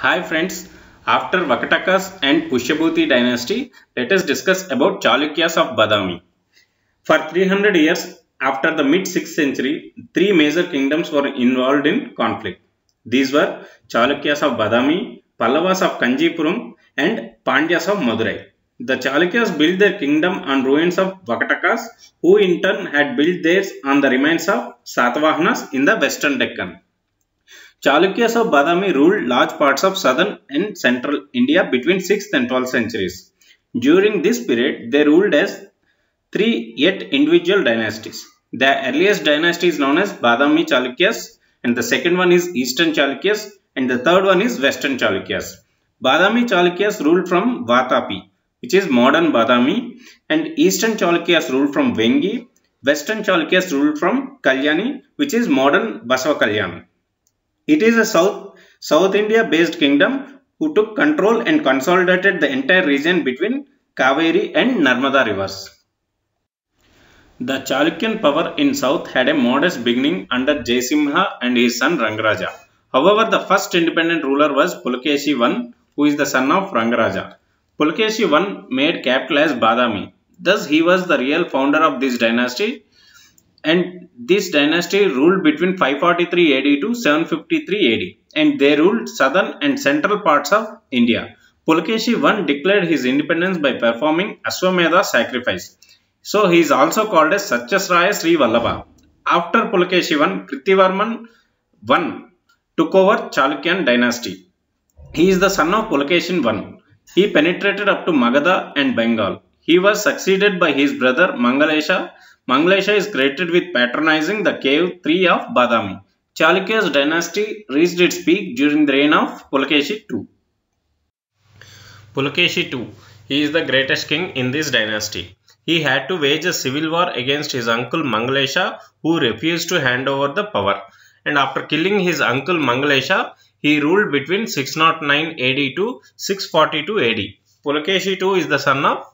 Hi friends, after Vakatakas and Pushyabhuti dynasty, let us discuss about Chalukyas of Badami. For 300 years after the mid 6th century, three major kingdoms were involved in conflict. These were Chalukyas of Badami, Pallavas of Kanjipuram and Pandyas of Madurai. The Chalukyas built their kingdom on ruins of Vakatakas, who in turn had built theirs on the remains of Satavahanas in the western Deccan. Chalukyas of Badami ruled large parts of southern and central India between 6th and 12th centuries. During this period, they ruled as three yet individual dynasties. The earliest dynasty is known as Badami Chalukyas, and the second one is Eastern Chalukyas, and the third one is Western Chalukyas. Badami Chalukyas ruled from Vatapi, which is modern Badami, and Eastern Chalukyas ruled from Vengi. Western Chalukyas ruled from Kalyani, which is modern Basava Kalyani. It is a South India based kingdom who took control and consolidated the entire region between Kaveri and Narmada rivers. The Chalukyan power in south had a modest beginning under Jaisimha and his son Rangaraja. However, the first independent ruler was Pulakeshi I, who is the son of Rangaraja. Pulakeshi I made capital as Badami. Thus, he was the real founder of this dynasty, and this dynasty ruled between 543 AD to 753 AD, and they ruled southern and central parts of India. Pulakeshi I declared his independence by performing Ashwamedha sacrifice. So he is also called as Satyasraya Sri Vallabha. After Pulakeshi I, Kritivarman I took over Chalukyan dynasty. He is the son of Pulakeshin I. He penetrated up to Magadha and Bengal. He was succeeded by his brother Mangalesha. Mangalesha is credited with patronizing the cave 3 of Badami. Chalukya's dynasty reached its peak during the reign of Pulakeshi II. Pulakeshi II, he is the greatest king in this dynasty. He had to wage a civil war against his uncle Mangalesha, who refused to hand over the power. And after killing his uncle Mangalesha, he ruled between 609 AD to 642 AD. Pulakeshi II is the son of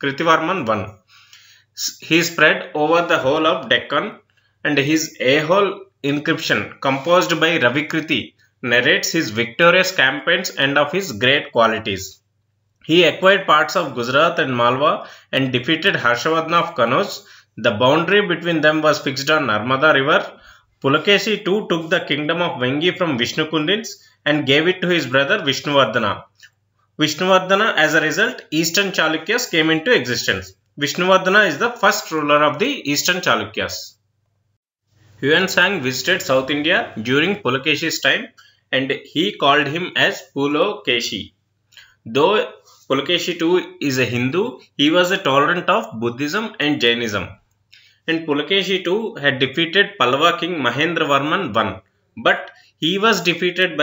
Kritivarman I. He spread over the whole of Deccan, and his Ahol inscription, composed by Ravikriti, narrates his victorious campaigns and of his great qualities. He acquired parts of Gujarat and Malwa and defeated Harshavardhana of Kannauj. The boundary between them was fixed on Narmada river. Pulakeshi II took the kingdom of Vengi from Vishnukundins and gave it to his brother Vishnuvardhana. As a result, Eastern Chalukyas came into existence. Vishnuvardhana is the first ruler of the Eastern Chalukyas. Huan visited South India during Pulakeshi's time, and he called him as Pulokeshi. Though Pulakeshi II is a Hindu, he was a tolerant of Buddhism and Jainism. And Pulakeshi II had defeated Pallava king Mahendravarman I, but he was defeated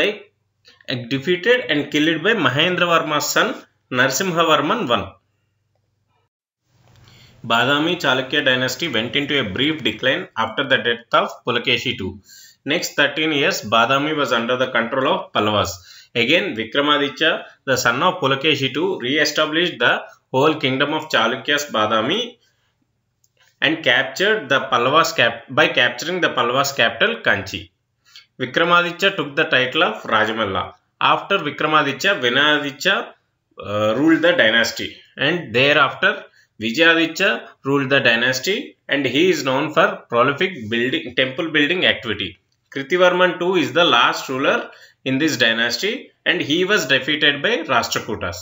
and killed by Mahendravarma's son Narasimhavarman I. Badami Chalukya dynasty went into a brief decline after the death of Pulakeshi II. Next 13 years, Badami was under the control of Pallavas. Again, Vikramaditya, the son of Pulakeshi II, re-established the whole kingdom of Chalukyas Badami and captured the Pallavas by capturing the Pallavas capital Kanchi. Vikramaditya took the title of Rajamalla. After Vikramaditya, Vinayaditya ruled the dynasty, and thereafter Vijayaditya ruled the dynasty, and he is known for prolific temple building activity. Kritivarman II is the last ruler in this dynasty, and he was defeated by Rashtrakutas.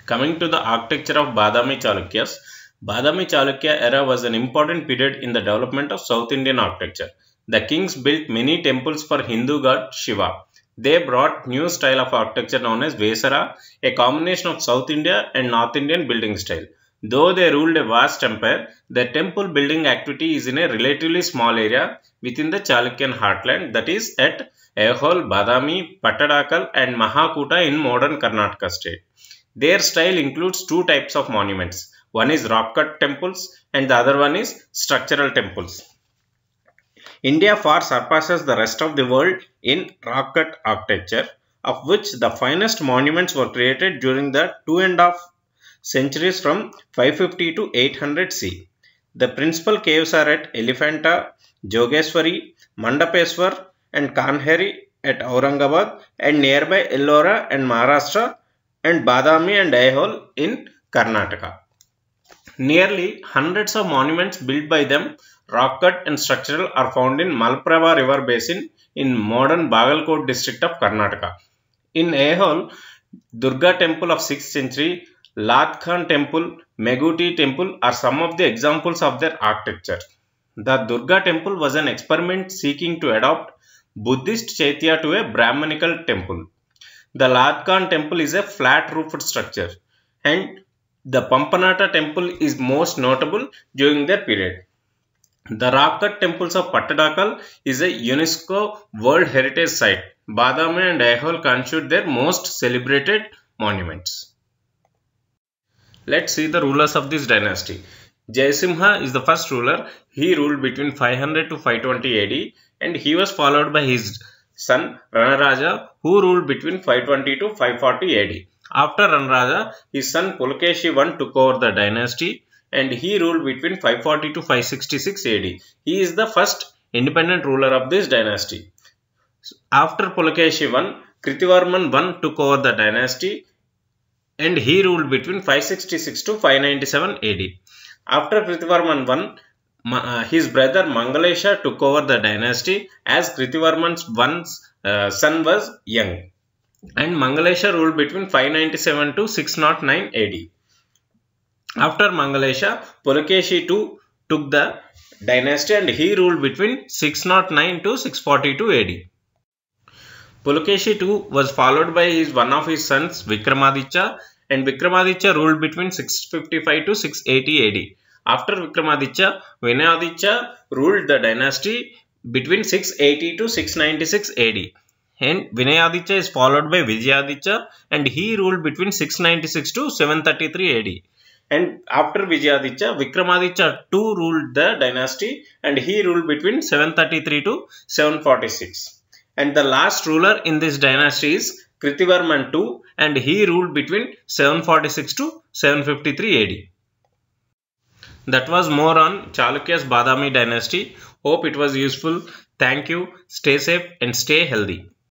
Coming to the architecture of Badami Chalukyas, Badami Chalukya era was an important period in the development of South Indian architecture. The kings built many temples for Hindu god Shiva. They brought new style of architecture known as Vesara, a combination of South India and North Indian building style. Though they ruled a vast empire, their temple building activity is in a relatively small area within the Chalukyan heartland, that is at Ahol, Badami, Pattadakal and Mahakuta in modern Karnataka state. Their style includes two types of monuments. One is rock-cut temples and the other one is structural temples. India far surpasses the rest of the world in rock-cut architecture, of which the finest monuments were created during the 2.5 centuries from 550 to 800 C. The principal caves are at Elephanta, Jogeshwari, Mandapeswar and Kanheri at Aurangabad and nearby Ellora and Maharashtra, and Badami and Aihole in Karnataka. Nearly hundreds of monuments built by them, rock cut and structural, are found in Malaprabha River Basin in modern Bagalkot district of Karnataka. In Aihole, Durga Temple of 6th century, Lat Khan Temple, Meguti Temple are some of the examples of their architecture. The Durga Temple was an experiment seeking to adopt Buddhist Chaitya to a Brahmanical temple. The Lat Khan Temple is a flat-roofed structure, and the Pampanata Temple is most notable during their period. The rock-cut temples of Pattadakal is a UNESCO World Heritage Site. Badami and Aihole constitute their most celebrated monuments. Let's see the rulers of this dynasty. Jayasimha is the first ruler. He ruled between 500 to 520 AD, and he was followed by his son Ranaraja, who ruled between 520 to 540 AD. After Ranaraja, his son Pulakeshi I took over the dynasty, and he ruled between 540 to 566 AD. He is the first independent ruler of this dynasty. After Pulakeshi I, Kritivarman I took over the dynasty, and he ruled between 566 to 597 AD. After Kritivarman I, his brother Mangalesha took over the dynasty as Kritivarman I's son was young, and Mangalesha ruled between 597 to 609 AD. After Mangalesha, Pulakeshi II took the dynasty and he ruled between 609 to 642 AD. Pulakeshi II was followed by one of his sons Vikramaditya, and Vikramaditya ruled between 655 to 680 AD. After Vikramaditya, Vinayaditya ruled the dynasty between 680 to 696 AD. And Vinayaditya is followed by Vijayaditya, and he ruled between 696 to 733 AD. And after Vijayaditya, Vikramaditya II ruled the dynasty, and he ruled between 733 to 746. And the last ruler in this dynasty is Kritivarman II, and he ruled between 746 to 753 AD. That was more on Chalukya's Badami dynasty. Hope it was useful. Thank you. Stay safe and stay healthy.